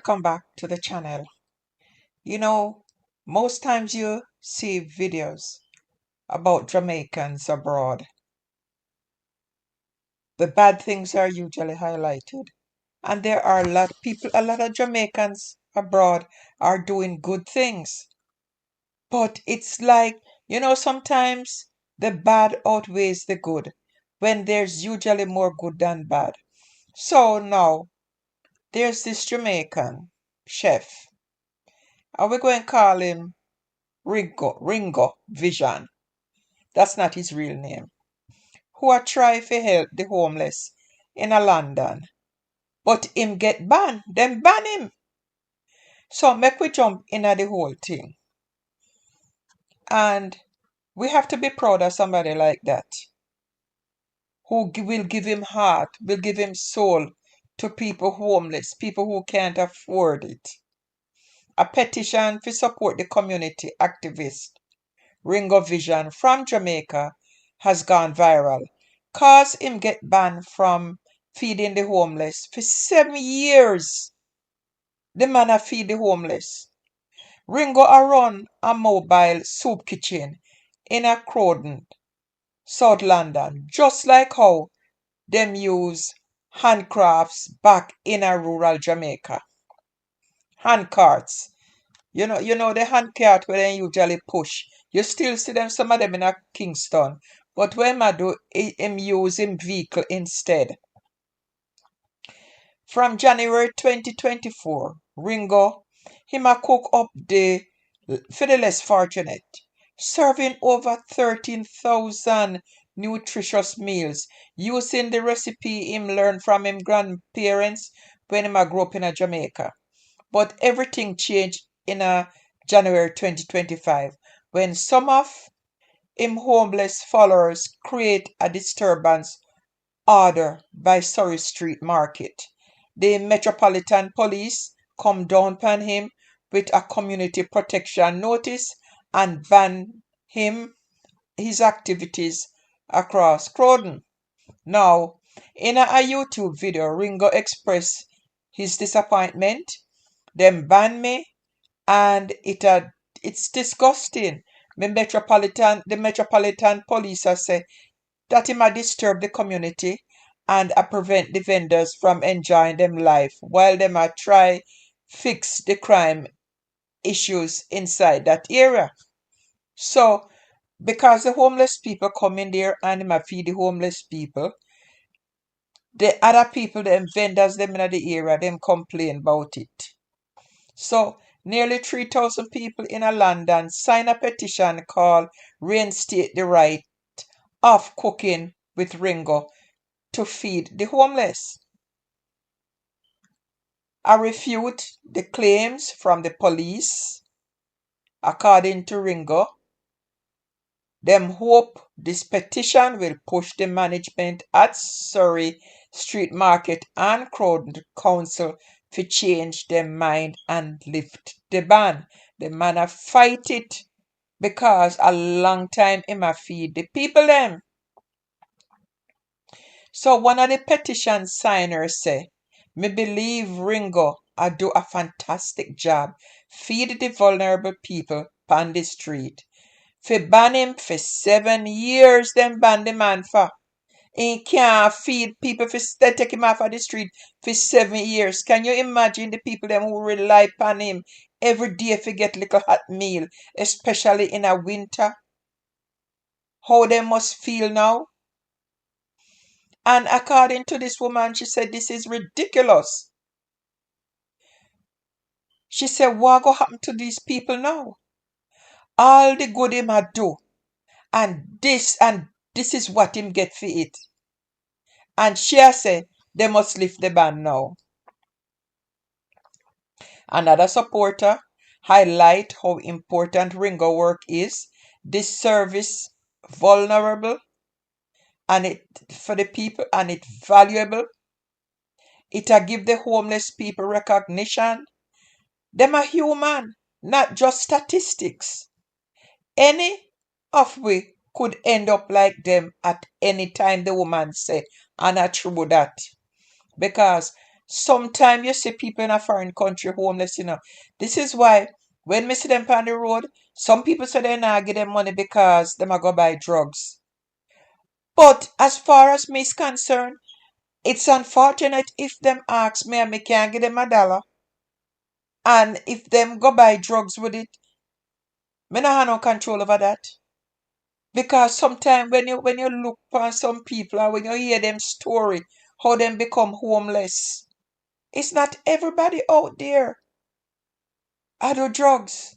welcome back to the channel. You know, most times you see videos about Jamaicans abroad. The bad things are usually highlighted. And there are a lot of Jamaicans abroad are doing good things. But it's like, sometimes the bad outweighs the good when there's usually more good than bad. So now there's this Jamaican chef. Are we going to call him Ringo Vision? That's not his real name. Who a try to help the homeless in a London. But him get banned. Them ban him. So make we jump in at the whole thing. And we have to be proud of somebody like that. Who will give him heart, will give him soul to people homeless, people who can't afford it. A petition to support the community activist Ringo Vision from Jamaica has gone viral. Cause him get banned from feeding the homeless for 7 years. The man a feed the homeless. Ringo a run a mobile soup kitchen in a Croydon, South London, just like how them use handcrafts back in a rural Jamaica. Hand carts. You know the hand cart where they usually push. You still see them, some of them in a Kingston. But when I do, him use him vehicle instead. From January 2024, Ringo, him a cook up for the less fortunate, serving over 13,000 nutritious meals using the recipe him learned from him grandparents when him a grew up in a Jamaica. But everything changed in January 2025 when some of him homeless followers create a disturbance order by Surrey Street Market. The Metropolitan Police come down upon him with a community protection notice and ban his activities across Croydon. Now, in a YouTube video, Ringo expressed his disappointment. Them ban me and it's disgusting. The Metropolitan Police have say that it might disturb the community and prevent the vendors from enjoying them life while they might try fix the crime issues inside that area. So because the homeless people come in there and they might feed the homeless people, the other people, them vendors, them in the area, them complain about it. So nearly 3,000 people in London sign a petition called Reinstate the Right of Cooking with Ringo to feed the homeless. I refute the claims from the police. According to Ringo, them hope this petition will push the management at Surrey Street Market and Croydon Council to change their mind and lift the ban. The man a fight it because a long time him a feed the people them. So one of the petition signers say, me believe Ringo a do a fantastic job feed the vulnerable people on the street. Fi ban him for 7 years, them ban the man for. He can't feed people they take him off of the street for 7 years. Can you imagine the people them who rely upon him every day to get little hot meal, especially in a winter? How they must feel now? And according to this woman, she said this is ridiculous. She said, what go happen to these people now? All the good him a do, and this is what him get for it. And she say they must lift the ban now. Another supporter highlight how important Ringo work is. This service vulnerable and it for the people and it valuable. It a give the homeless people recognition. Them a human, not just statistics. Any of we could end up like them at any time, the woman say, and I true that. Because Sometimes you see people in a foreign country homeless, This is why when me see them on the road, some people say they not give them money because them a go buy drugs. But as far as me is concerned, it's unfortunate if them ask me and me can't give them $1. And if them go buy drugs with it, me not have no control over that. Because sometimes when you look for some people and when you hear them story, how them become homeless, it's not everybody out there I do drugs.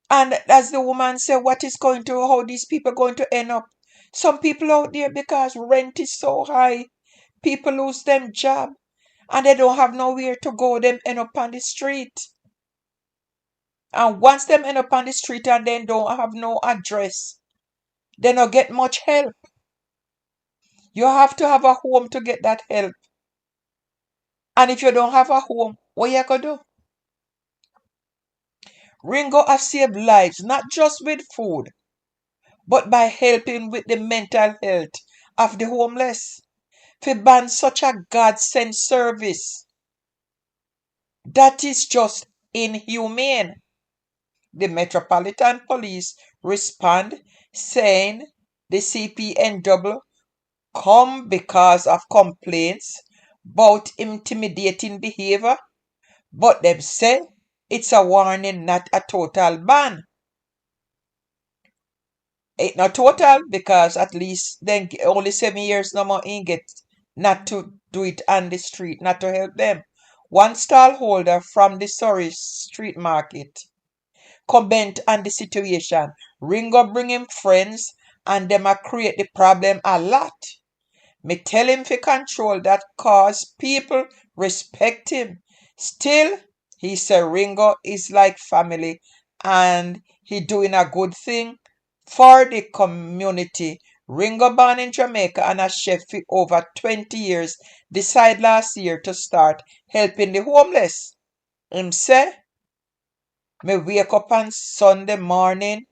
And as the woman said, how these people going to end up? Some people out there because rent is so high, people lose them job and they don't have nowhere to go. Them end up on the street. And once them end up on the street and then don't have no address, they don't get much help. You have to have a home to get that help. And if you don't have a home, what you gonna do? Ringo has saved lives, not just with food, but by helping with the mental health of the homeless. To ban such a God-sent service, that is just inhumane. The Metropolitan Police respond saying the CPNW come because of complaints about intimidating behavior, but them say it's a warning, not a total ban. It not total because at least then only 7 years no more in get not to do it on the street, not to help them. One stall holder from the Surrey street market comment on the situation. Ringo bring him friends and them a create the problem a lot. Me tell him to control that cause people respect him. Still, he say Ringo is like family and he doing a good thing for the community. Ringo born in Jamaica and a chef for over 20 years decide last year to start helping the homeless. Him say, me wake up on Sunday morning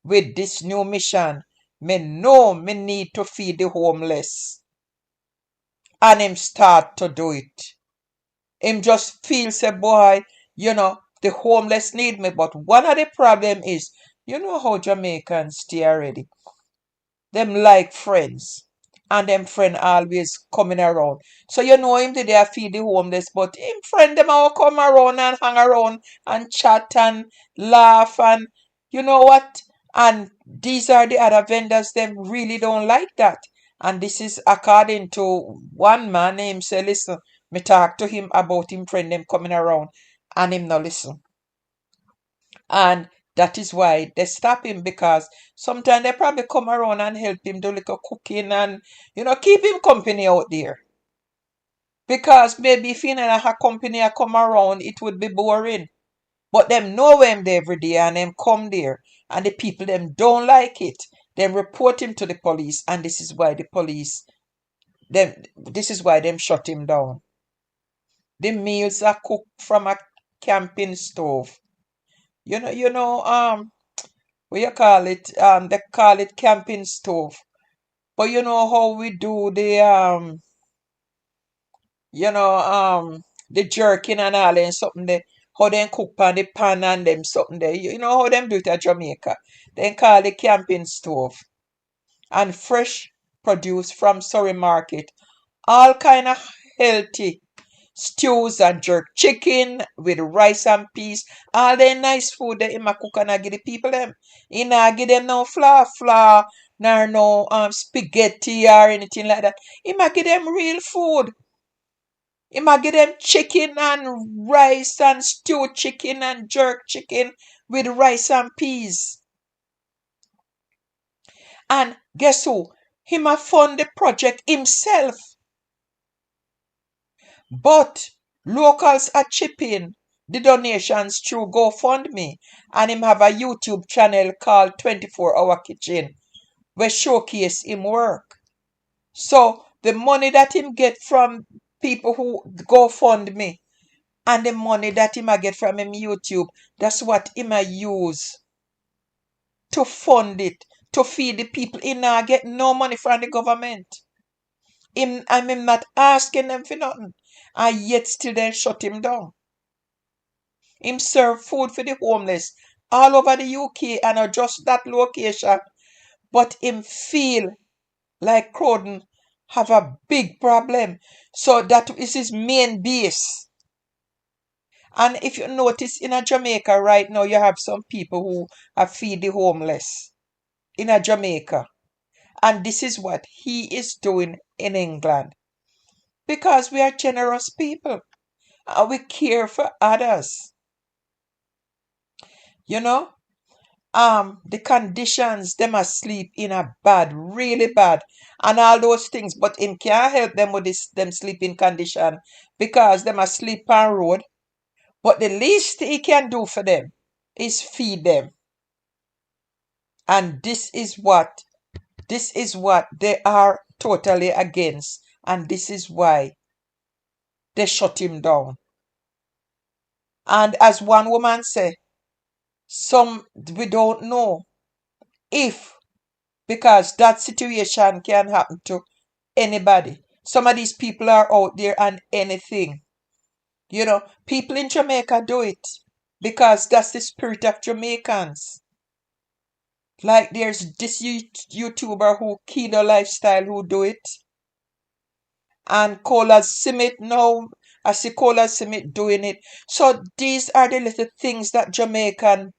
with this new mission. Me know me need to feed the homeless. And him start to do it. Him just feel say, boy, the homeless need me. But one of the problem is, you know how Jamaicans stay already. Them like friends. And them friend always coming around. So you know him today feed the homeless, but him friend them all come around and hang around and chat and laugh and you know what? And these are the other vendors them really don't like that. And this is according to one man named say, listen, me talk to him about him friend them coming around and him no listen. And that is why they stop him because sometimes they probably come around and help him do little cooking and, keep him company out there. Because maybe if he not have company a come around, it would be boring. But them know him there every day and them come there. And the people them don't like it. They report him to the police and this is why them shut him down. The meals are cooked from a camping stove. What you call it? They call it camping stove. But you know how we do the jerking and all and something there. How them cook on the pan and them something there. You know how them do it at Jamaica. They call it camping stove. And fresh produce from Surrey Market. All kind of healthy stews and jerk chicken with rice and peas. All the nice food that him a cook and I give the people them. He not give them no flour, nor no spaghetti or anything like that. He might give them real food. He might give them chicken and rice and stewed chicken and jerk chicken with rice and peas. And guess who? He might fund the project himself. But locals are chipping the donations through GoFundMe and him have a YouTube channel called 24-Hour Kitchen where showcase him work. So the money that him get from people who GoFundMe and the money that him a get from him YouTube, that's what him a use to fund it, to feed the people. He not get no money from the government. Him not asking them for nothing. and yet still they shut him down. Him serve food for the homeless all over the UK and not just that location, but him feel like Crowden have a big problem. So that is his main base. And if you notice in a Jamaica right now, you have some people who are feed the homeless in a Jamaica. And this is what he is doing in England. Because we are generous people and we care for others. You know? The conditions them asleep in a bad, really bad, and all those things, but him can't help them with this them sleeping condition because them asleep on road. But the least he can do for them is feed them. And this is what they are totally against, and this is why they shut him down. And as one woman said, some we don't know if, because that situation can happen to anybody. Some of these people are out there and anything. People in Jamaica do it because that's the spirit of Jamaicans. Like there's this YouTuber who Keto Lifestyle who do it. And Cola Simit now, I see Cola Simit doing it. So these are the little things that Jamaican,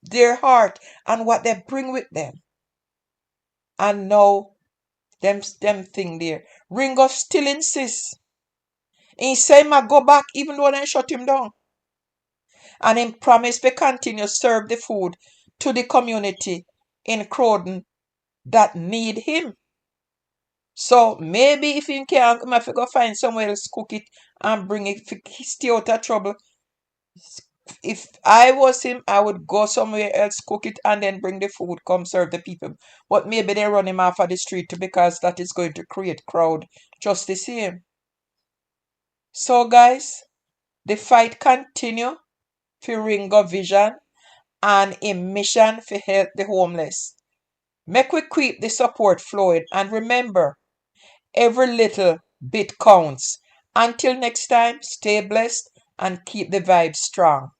their heart and what they bring with them. And now them thing there. Ringo still insists. He say I go back even though they shut him down. And he promised to continue serve the food to the community in Crowden that need him. So maybe if he can, he might go find somewhere else, cook it and bring it, stay out of trouble. If I was him, I would go somewhere else, cook it, and then bring the food, come serve the people. But maybe they run him off of the street too because that is going to create crowd just the same. So guys, the fight continue for Ringo Vision and a mission for help the homeless. Make we keep the support flowing and remember, every little bit counts. Until next time, stay blessed and keep the vibe strong.